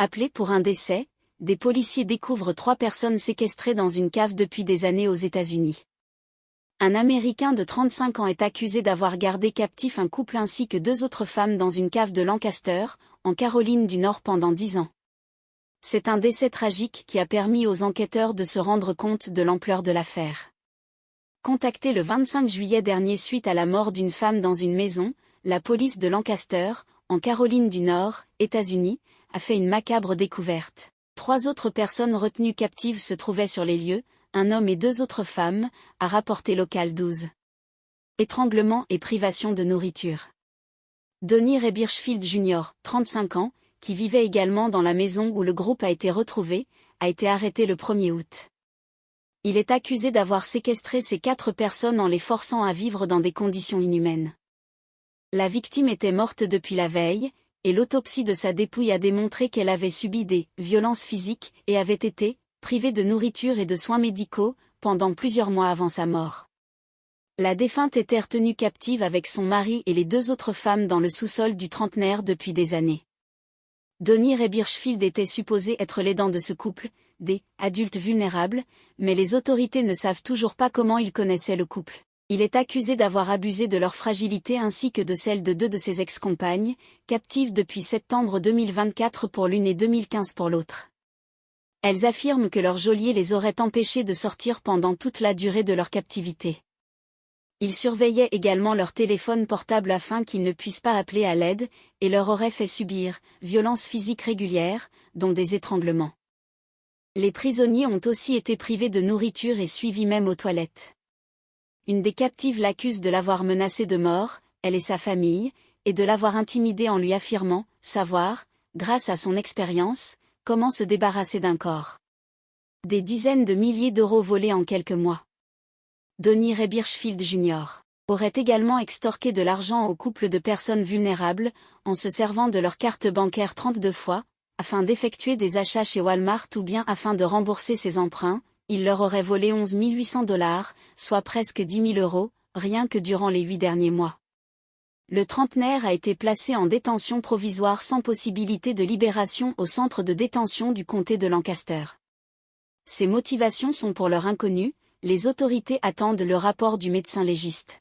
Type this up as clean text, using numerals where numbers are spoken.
Appelés pour un décès, des policiers découvrent 3 personnes séquestrées dans une cave depuis des années aux États-Unis. Un Américain de 35 ans est accusé d'avoir gardé captif un couple ainsi que 2 autres femmes dans une cave de Lancaster, en Caroline du Nord pendant 10 ans. C'est un décès tragique qui a permis aux enquêteurs de se rendre compte de l'ampleur de l'affaire. Contacté le 25 juillet dernier suite à la mort d'une femme dans une maison, la police de Lancaster, en Caroline du Nord, États-Unis, a fait une macabre découverte. 3 autres personnes retenues captives se trouvaient sur les lieux, un homme et 2 autres femmes, a rapporté Local 12. Étranglement et privation de nourriture. Donnie Ray Birchfield Jr., 35 ans, qui vivait également dans la maison où le groupe a été retrouvé, a été arrêté le 1er août. Il est accusé d'avoir séquestré ces 4 personnes en les forçant à vivre dans des conditions inhumaines. La victime était morte depuis la veille, et l'autopsie de sa dépouille a démontré qu'elle avait subi des violences physiques et avait été privée de nourriture et de soins médicaux pendant plusieurs mois avant sa mort. La défunte était retenue captive avec son mari et les 2 autres femmes dans le sous-sol du trentenaire depuis des années. Donnie Ray Birchfield était supposé être l'aidant de ce couple, des adultes vulnérables, mais les autorités ne savent toujours pas comment ils connaissaient le couple. Il est accusé d'avoir abusé de leur fragilité ainsi que de celle de 2 de ses ex-compagnes, captives depuis septembre 2024 pour l'une et 2015 pour l'autre. Elles affirment que leur geôlier les aurait empêchées de sortir pendant toute la durée de leur captivité. Ils surveillaient également leur téléphone portable afin qu'ils ne puissent pas appeler à l'aide, et leur auraient fait subir violences physiques régulières, dont des étranglements. Les prisonniers ont aussi été privés de nourriture et suivis même aux toilettes. Une des captives l'accuse de l'avoir menacée de mort, elle et sa famille, et de l'avoir intimidée en lui affirmant savoir, grâce à son expérience, comment se débarrasser d'un corps. Des dizaines de milliers d'euros volés en quelques mois. Donnie Ray Birchfield Jr. aurait également extorqué de l'argent au couple de personnes vulnérables, en se servant de leur carte bancaire 32 fois, afin d'effectuer des achats chez Walmart ou bien afin de rembourser ses emprunts. Il leur aurait volé 11 800 $, soit presque 10 000 €, rien que durant les 8 derniers mois. Le trentenaire a été placé en détention provisoire sans possibilité de libération au centre de détention du comté de Lancaster. Ses motivations sont pour l'heure inconnues, les autorités attendent le rapport du médecin légiste.